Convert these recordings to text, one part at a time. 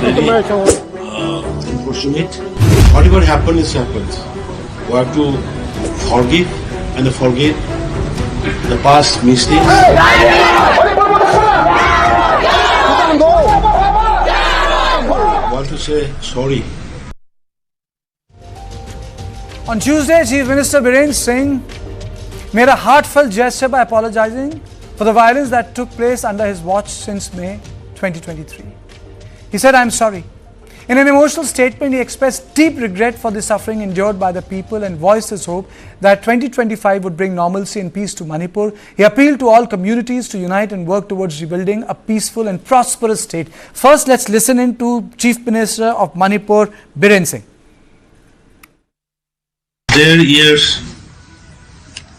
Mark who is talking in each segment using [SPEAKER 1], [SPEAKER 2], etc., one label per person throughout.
[SPEAKER 1] Very unfortunate. Whatever happens, happens. We have to forgive and forget the past mistakes. I want to say sorry.
[SPEAKER 2] On Tuesday, Chief Minister Biren Singh made a heartfelt gesture by apologizing for the violence that took place under his watch since May 2023. He said, "I'm sorry." In an emotional statement, he expressed deep regret for the suffering endured by the people and voiced his hope that 2025 would bring normalcy and peace to Manipur. He appealed to all communities to unite and work towards rebuilding a peaceful and prosperous state. First, let's listen in to Chief Minister of Manipur, Biren Singh.
[SPEAKER 1] Their years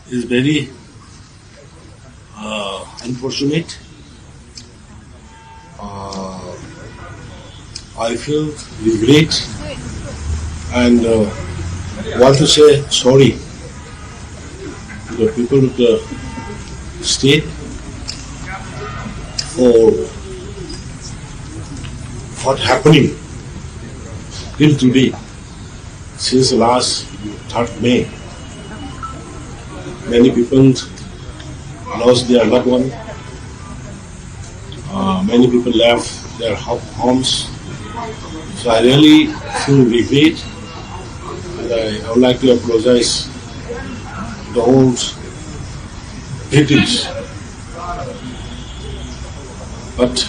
[SPEAKER 1] is very unfortunate. I feel regret and want to say sorry to the people of the state for what happening till today since last 3rd May. Many people lost their loved one. Many people left their homes. So I really feel regret, and I would like to apologize to the whole victims. But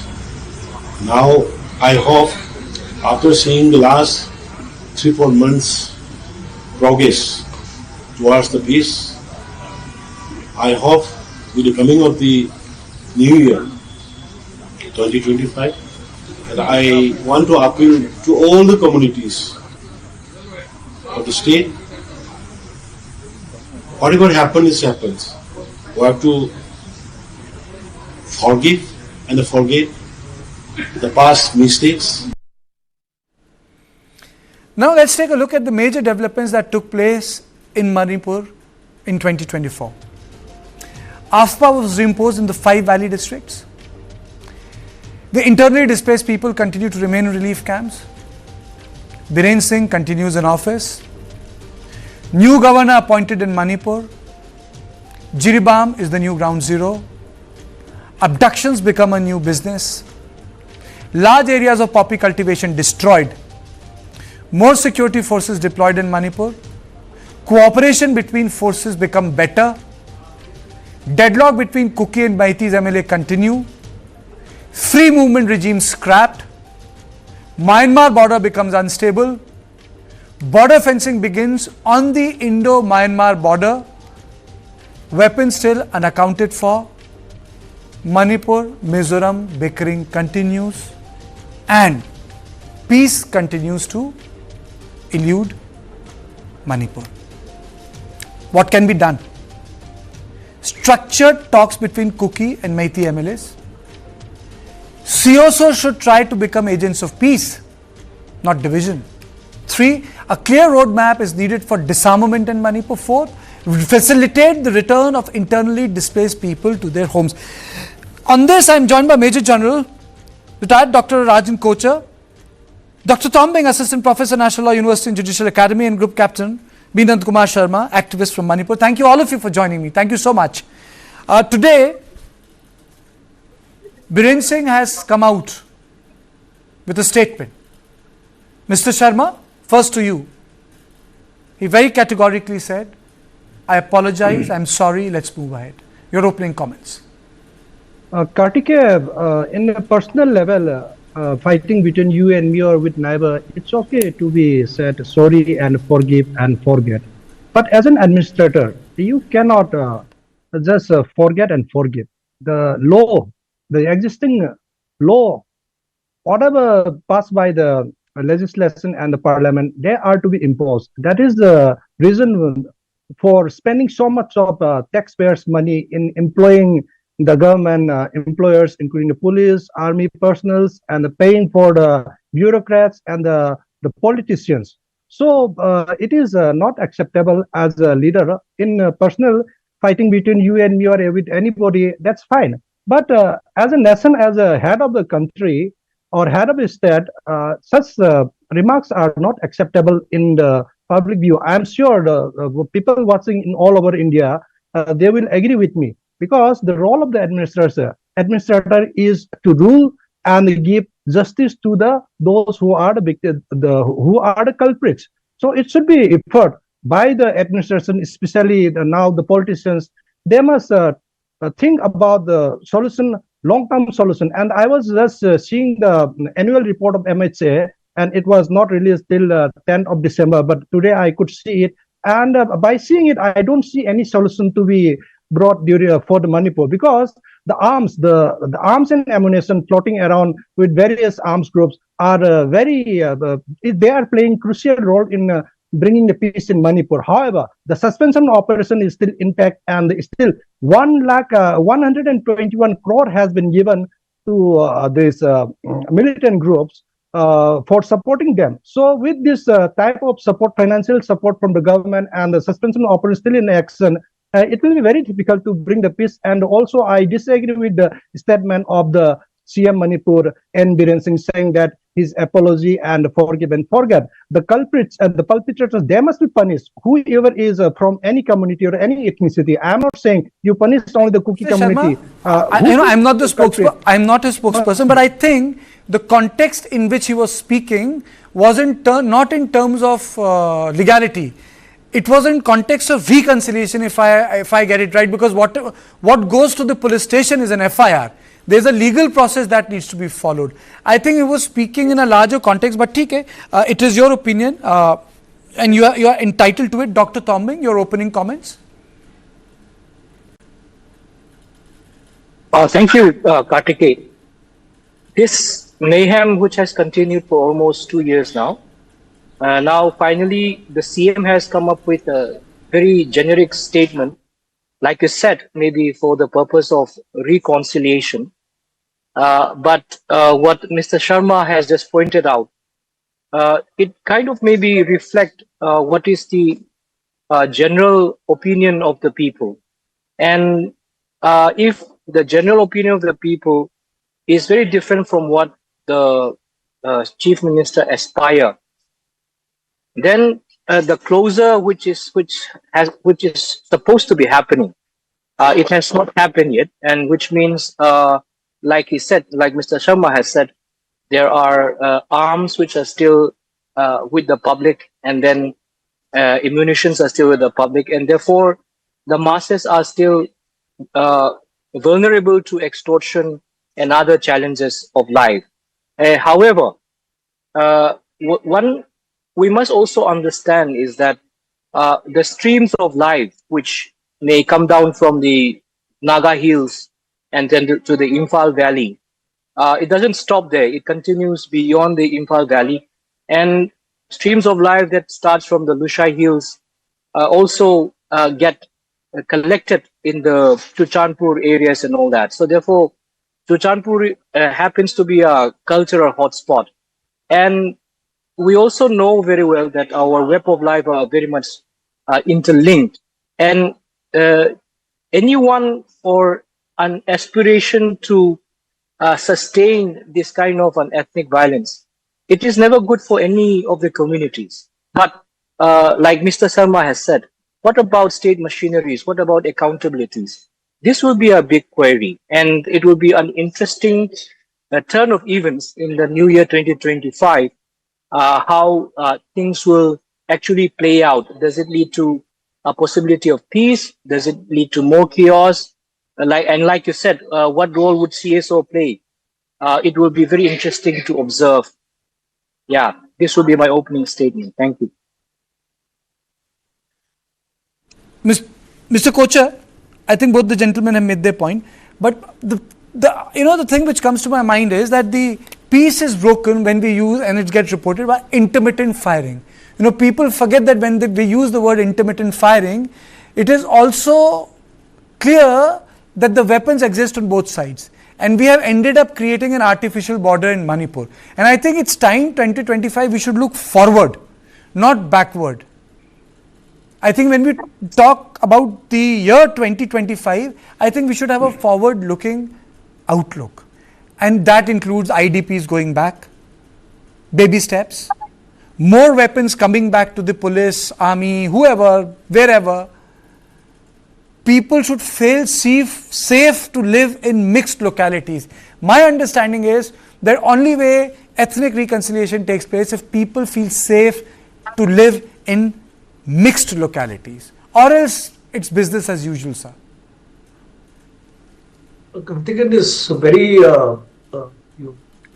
[SPEAKER 1] now I hope, after seeing the last 3-4 months progress towards the peace, I hope with the coming of the new year 2025, and I want to appeal to all the communities of the state. Whatever happens, happens. We have to forgive and forget the past mistakes.
[SPEAKER 2] Now let's take a look at the major developments that took place in Manipur in 2024. AFPA was reimposed in the 5 valley districts. The internally displaced people continue to remain in relief camps. Biren Singh continues in office. New governor appointed in Manipur. Jiribam is the new ground zero. Abductions become a new business. Large areas of poppy cultivation destroyed. More security forces deployed in Manipur. Cooperation between forces become better. Deadlock between Kuki and Meiteis MLA continue. Free movement regime scrapped. Myanmar border becomes unstable. Border fencing begins on the Indo-Myanmar border. Weapons still unaccounted for. Manipur, Mizoram bickering continues. And peace continues to elude Manipur. What can be done? Structured talks between Kuki and Meitei MLAs. COSO should try to become agents of peace, not division. 3. A clear roadmap is needed for disarmament in Manipur. 4. Facilitate the return of internally displaced people to their homes. On this, I am joined by Major General, retired Dr. Rajan Kochar, Dr. Tom Bing, Assistant Professor, National Law University and Judicial Academy, and Group Captain Binand Kumar Sharma, activist from Manipur. Thank you all of you for joining me. Thank you so much. Today, Biren Singh has come out with a statement. Mr. Sharma, first to you. He very categorically said, "I apologize, I'm sorry, let's move ahead." Your opening comments.
[SPEAKER 3] Kartikeya, in a personal level, fighting between you and me or with neighbor, it's okay to be said sorry and forgive and forget. But as an administrator, you cannot just forget and forgive. The law, the existing law, whatever passed by the legislation and the parliament, they are to be imposed. That is the reason for spending so much of taxpayers' money in employing the government employers, including the police, army personals, and paying for the bureaucrats and the politicians. So it is not acceptable as a leader in personal fighting between you and me or with anybody. That's fine. But as a nation, as a head of the country, or head of state, such remarks are not acceptable in the public view. I am sure the people watching in all over India, they will agree with me, because the role of the administrator is to rule and give justice to those who are the victims, who are the culprits. So it should be effort by the administration, especially now the politicians. They must think about the solution, long-term solution. And I was just seeing the annual report of MHA, and it was not released till 10th of December, but today I could see it. And by seeing it, I don't see any solution to be brought during for the Manipur, because the arms and ammunition floating around with various arms groups are they are playing crucial role in bringing the peace in Manipur. However, the suspension operation is still intact, and still 121 crore has been given to these militant groups for supporting them. So with this type of support, financial support from the government, and the suspension operation still in action, it will be very difficult to bring the peace. And also, I disagree with the statement of the CM Manipur N. Biren Singh, saying that his apology and forgive and forget. The culprits and the perpetrators, they must be punished. Whoever is from any community or any ethnicity. I am not saying you punish only the Kuki community.
[SPEAKER 2] I'm not the spokesperson. I'm not a spokesperson, but I think the context in which he was speaking wasn't not in terms of legality. It was in context of reconciliation, if I get it right, because what goes to the police station is an FIR. There's a legal process that needs to be followed. I think he was speaking in a larger context, but it is your opinion, and you are entitled to it. Dr. Tombing, your opening comments.
[SPEAKER 4] Thank you, Kartikeya. This mayhem, which has continued for almost 2 years now, now finally the CM has come up with a very generic statement, like you said, maybe for the purpose of reconciliation. But what Mr. Sharma has just pointed out, it kind of maybe reflect what is the general opinion of the people. And if the general opinion of the people is very different from what the Chief Minister aspire, then the closure which is supposed to be happening, it has not happened yet, and which means, like he said, like Mr. Sharma has said, there are arms which are still with the public, and then ammunitions are still with the public, and therefore the masses are still vulnerable to extortion and other challenges of life. However, one we must also understand is that the streams of life which may come down from the Naga Hills and then to the Imphal Valley, it doesn't stop there. It continues beyond the Imphal Valley, and streams of life that starts from the Lushai Hills also get collected in the Chuchanpur areas and all that. So therefore, Chuchanpur happens to be a cultural hotspot, and we also know very well that our web of life are very much interlinked, and anyone for an aspiration to sustain this kind of an ethnic violence, it is never good for any of the communities. But like Mr. Sharma has said, what about state machineries? What about accountabilities? This will be a big query, and it will be an interesting turn of events in the new year 2025. How things will actually play out. Does it lead to a possibility of peace? Does it lead to more chaos? Like you said, what role would CSO play? It will be very interesting to observe. Yeah, this will be my opening statement. Thank you.
[SPEAKER 2] Mr. Kocher, I think both the gentlemen have made their point, but the thing which comes to my mind is that the peace is broken when we use, and it gets reported, by intermittent firing. People forget that when we use the word intermittent firing, it is also clear that the weapons exist on both sides. And we have ended up creating an artificial border in Manipur. And I think it's time, 2025, we should look forward, not backward. I think when we talk about the year 2025, I think we should have a forward-looking outlook. and that includes IDPs going back, baby steps, more weapons coming back to the police, army, whoever, wherever. People should feel safe to live in mixed localities. My understanding is that only way ethnic reconciliation takes place if people feel safe to live in mixed localities, or else it's business as usual, sir.
[SPEAKER 5] Karthikeyan, is very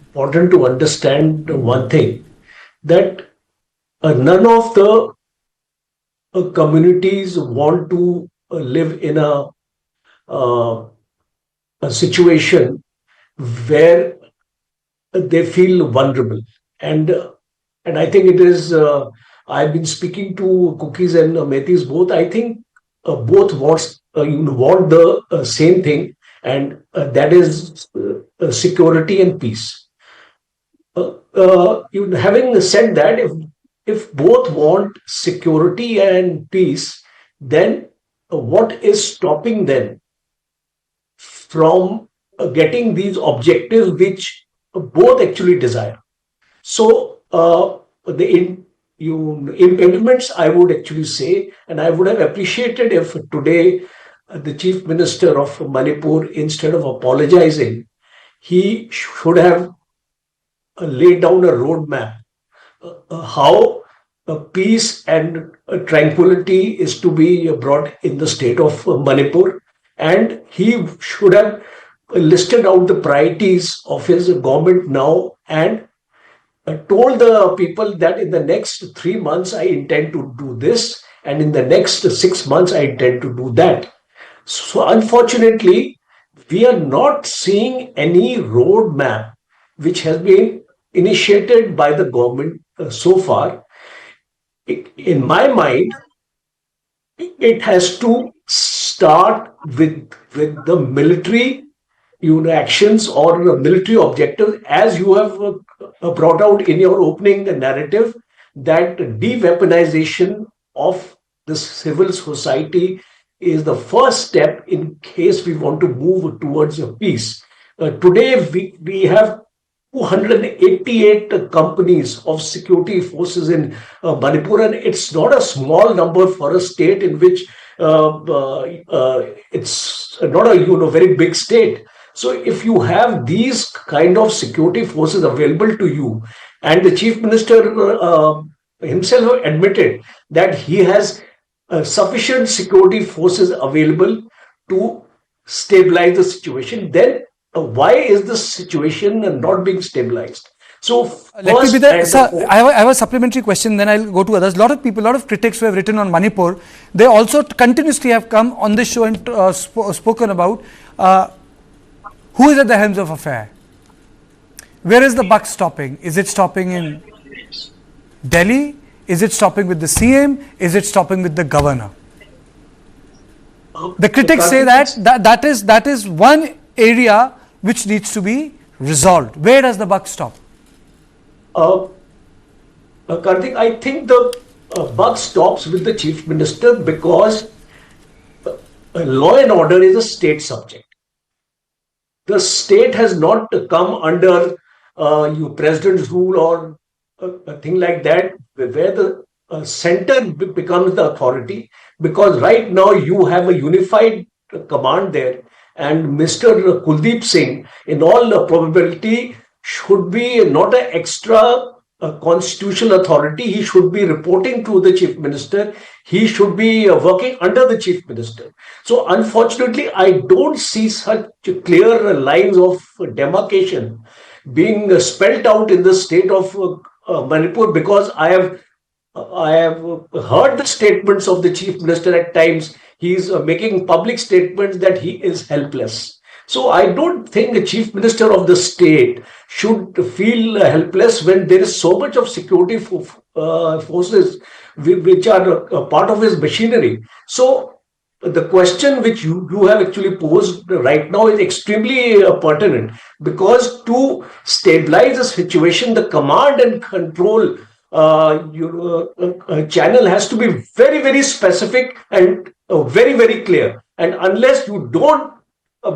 [SPEAKER 5] important to understand one thing, that none of the communities want to live in a situation where they feel vulnerable. And I think it is, I've been speaking to Cookies and Metis both. I think both want the same thing, and that is security and peace. Having said that, if both want security and peace, then what is stopping them from getting these objectives which both actually desire? So the impediments, I would actually say, and I would have appreciated if today the Chief Minister of Manipur, instead of apologizing, he should have laid down a roadmap how peace and tranquility is to be brought in the state of Manipur, and he should have listed out the priorities of his government now and told the people that in the next 3 months I intend to do this, and in the next 6 months I intend to do that. So unfortunately, we are not seeing any roadmap which has been initiated by the government so far. In my mind, it has to start with the military actions or military objectives, as you have brought out in your opening narrative, that de-weaponization of the civil society is the first step in case we want to move towards a peace. Today, we have 288 companies of security forces in Manipur, and it's not a small number for a state in which it's not a very big state. So if you have these kind of security forces available to you, and the Chief Minister himself admitted that he has sufficient security forces available to stabilize the situation, then why is this situation not being stabilized? So
[SPEAKER 2] let me be there, sir. I have a supplementary question, then I'll go to others. A lot of people, a lot of critics who have written on Manipur, they also continuously have come on this show and spoken about who is at the helms of affair. Where is the buck stopping? Is it stopping in Delhi? Is it stopping with the CM? Is it stopping with the governor? The critics say that is one area which needs to be resolved. Where does the buck stop?
[SPEAKER 5] Karthik, I think the buck stops with the Chief Minister, because law and order is a state subject. The state has not come under president's rule or a thing like that, where the center becomes the authority, because right now you have a unified command there, and Mr. Kuldeep Singh, in all probability, should be not an extra constitutional authority. He should be reporting to the Chief Minister. He should be working under the Chief Minister. So unfortunately, I don't see such clear lines of demarcation being spelled out in the state of Manipur, because I have heard the statements of the Chief Minister at times. He's making public statements that he is helpless. So I don't think the Chief Minister of the state should feel helpless when there is so much of security forces which are part of his machinery. So the question which you have actually posed right now is extremely pertinent, because to stabilize the situation, the command and control channel has to be very, very specific and very, very clear. And unless you don't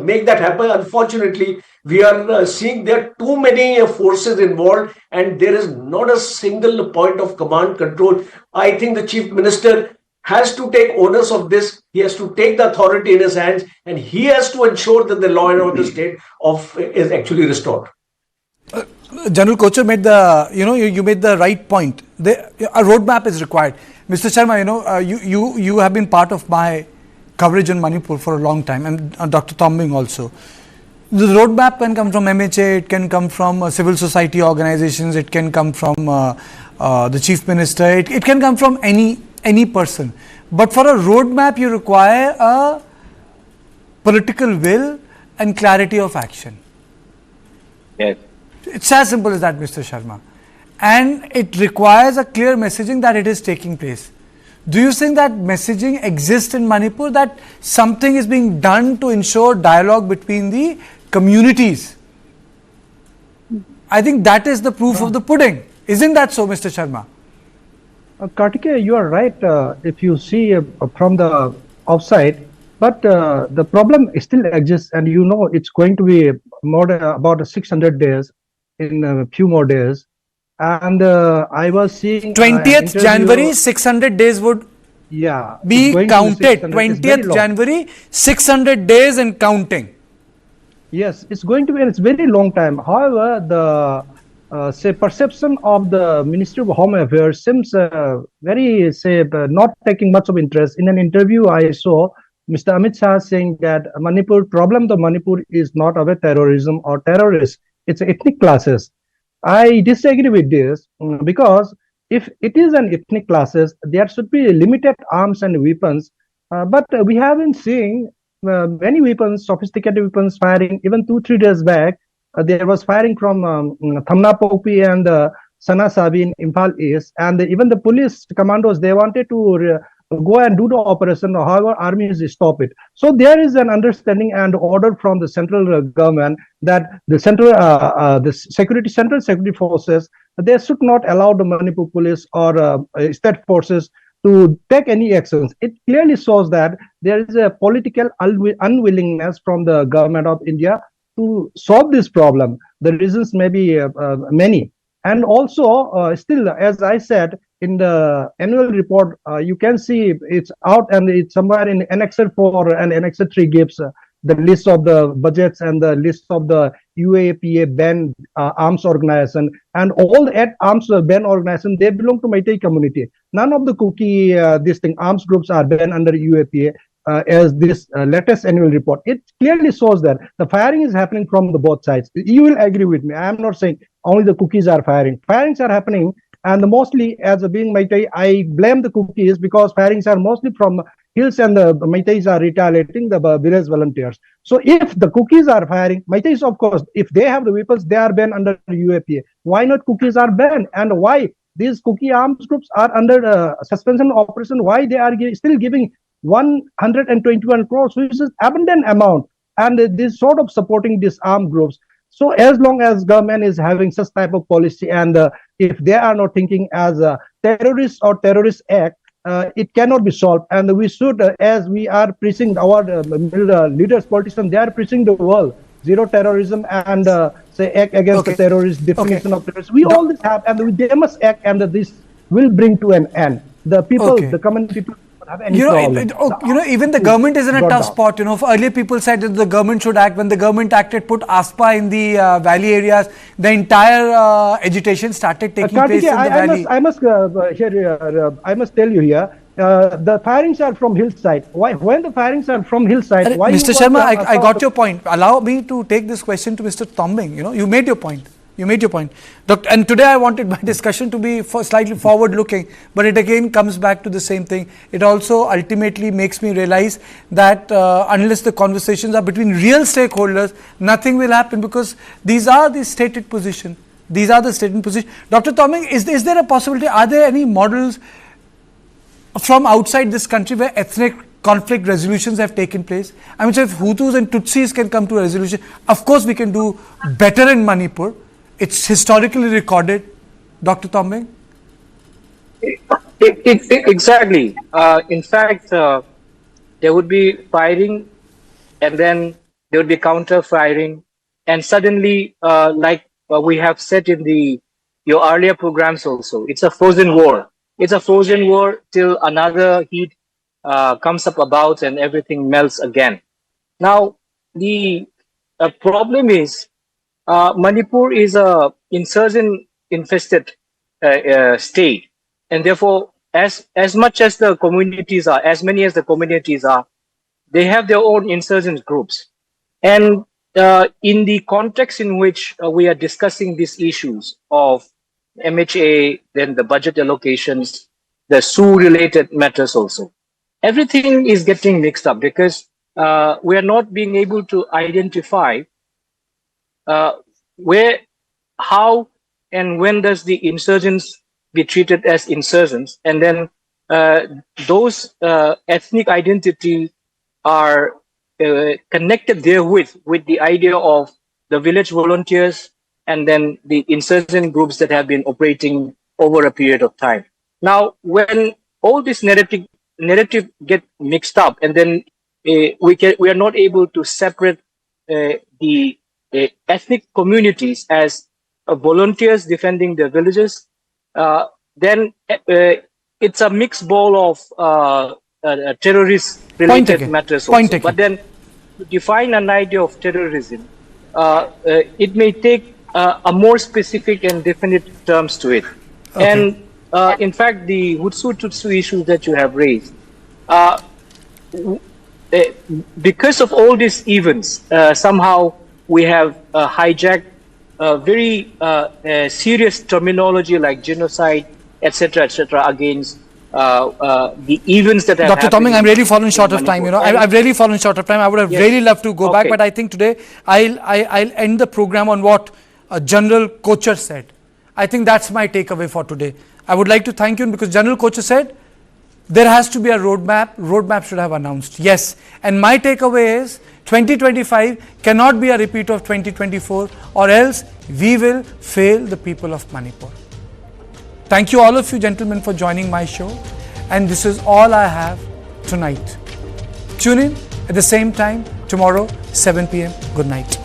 [SPEAKER 5] make that happen. Unfortunately, we are seeing there are too many forces involved, and there is not a single point of command control. I think the Chief Minister has to take onus of this. He has to take the authority in his hands, and he has to ensure that the law and order state is actually restored.
[SPEAKER 2] General Kocher made the, you made the right point. A roadmap is required. Mr. Sharma, you have been part of my coverage on Manipur for a long time, and Dr. Tombing also. The roadmap can come from MHA, it can come from civil society organizations, it can come from the Chief Minister, it can come from any person. But for a roadmap, you require a political will and clarity of action.
[SPEAKER 4] Yes.
[SPEAKER 2] It's as simple as that, Mr. Sharma. And it requires a clear messaging that it is taking place. Do you think that messaging exists in Manipur, that something is being done to ensure dialogue between the communities? I think that is the proof of the pudding. Isn't that so, Mr. Sharma?
[SPEAKER 3] Kartikeya, you are right if you see from the outside, but the problem still exists, and it's going to be more about 600 days in a few more days. And I was seeing
[SPEAKER 2] 20th January, 600 days would be counted. 20th January, 600 days and counting.
[SPEAKER 3] Yes, it's going to be, and it's very long time. However, the perception of the Ministry of Home Affairs seems very not taking much of interest. In an interview I saw Mr. Amit Shah saying that problem of Manipur is not about terrorism or terrorists, it's ethnic classes. I disagree with this because if it is an ethnic classes, there should be limited arms and weapons. But we haven't seen many weapons, sophisticated weapons firing. Even 2-3 days back, there was firing from Thamna Popi and Sana Sabi in Imphal East. And even the police commandos, they wanted to go and do the operation. However, army has stopped it. So there is an understanding and order from the central government that the central security forces, they should not allow the Manipur police or state forces to take any actions. It clearly shows that there is a political unwillingness from the government of India to solve this problem. The reasons may be many. And also, still, as I said, in the annual report, you can see it's out, and it's somewhere in Annex 4 and Annex 3 gives the list of the budgets and the list of the UAPA banned arms organization, and all the arms banned organization, they belong to Meitei community. None of the arms groups are banned under UAPA. As this latest annual report, it clearly shows that the firing is happening from the both sides. You will agree with me. I am not saying only the cookies are firing. Firings are happening, and mostly, as being Meitei, I blame the cookies because firings are mostly from hills, and the Meiteis are retaliating the village volunteers. So if the cookies are firing, Meiteis, of course, if they have the weapons, they are banned under UAPA. Why not cookies are banned, and why these cookie arms groups are under suspension operation? Why they are still giving 121 crores, which is abundant amount, and this sort of supporting these armed groups. So as long as government is having such type of policy, and if they are not thinking as a terrorist or terrorist act, it cannot be solved. And we should, as we are preaching, our leaders, politicians, they are preaching the world zero terrorism and act against the terrorist definition of terrorism. We all this have, and they must act, and this will bring to an end. The people, the common people, have any problem.
[SPEAKER 2] Even the government is in a tough spot. Earlier people said that the government should act. When the government acted, put ASPA in the valley areas, the entire agitation started taking place in the valley.
[SPEAKER 3] I must tell you here, the firings are from hillside. Why? When the firings are from hillside, why?
[SPEAKER 2] Mr. Sharma, I got your point. Allow me to take this question to Mr. Tombing. You made your point. You made your point. And today I wanted my discussion to be slightly forward-looking, but it again comes back to the same thing. It also ultimately makes me realize that unless the conversations are between real stakeholders, nothing will happen, because these are the stated position. These are the stated position. Dr. Tombing, is there a possibility, are there any models from outside this country where ethnic conflict resolutions have taken place? I mean, so if Hutus and Tutsis can come to a resolution, of course we can do better in Manipur. It's historically recorded, Dr. Tombing?
[SPEAKER 4] Exactly. In fact, there would be firing, and then there would be counter firing, and suddenly, like we have said in your earlier programs also, it's a frozen war. It's a frozen war till another heat comes up about and everything melts again. Now, the problem is Manipur is a insurgent infested state, and therefore, as much as the communities are, as many as the communities are, they have their own insurgent groups. And in the context in which we are discussing these issues of MHA, then the budget allocations, the SU-related matters also, everything is getting mixed up because we are not being able to identify where, how, and when does the insurgents be treated as insurgents, and then those ethnic identities are connected therewith with the idea of the village volunteers and then the insurgent groups that have been operating over a period of time. Now, when all this narrative get mixed up, and then we are not able to separate the ethnic communities as volunteers defending their villages, then it's a mixed ball of terrorist-related matters also. But then, to define an idea of terrorism, it may take a more specific and definite terms to it. Okay. And in fact, the Hutsu-Tutsu issues that you have raised, because of all these events, somehow we have hijacked very serious terminology like genocide, etc., against the events that have happened.
[SPEAKER 2] Dr. Toming, I'm really falling short of time. I've really fallen short of time. I would have really loved to go back, but I think today I'll end the program on what General Kocher said. I think that's my takeaway for today. I would like to thank you because General Kocher said there has to be a roadmap. Roadmap should have announced. Yes, and my takeaway is 2025 cannot be a repeat of 2024, or else we will fail the people of Manipur. Thank you all of you gentlemen for joining my show, and this is all I have tonight. Tune in at the same time tomorrow 7 p.m. Good night.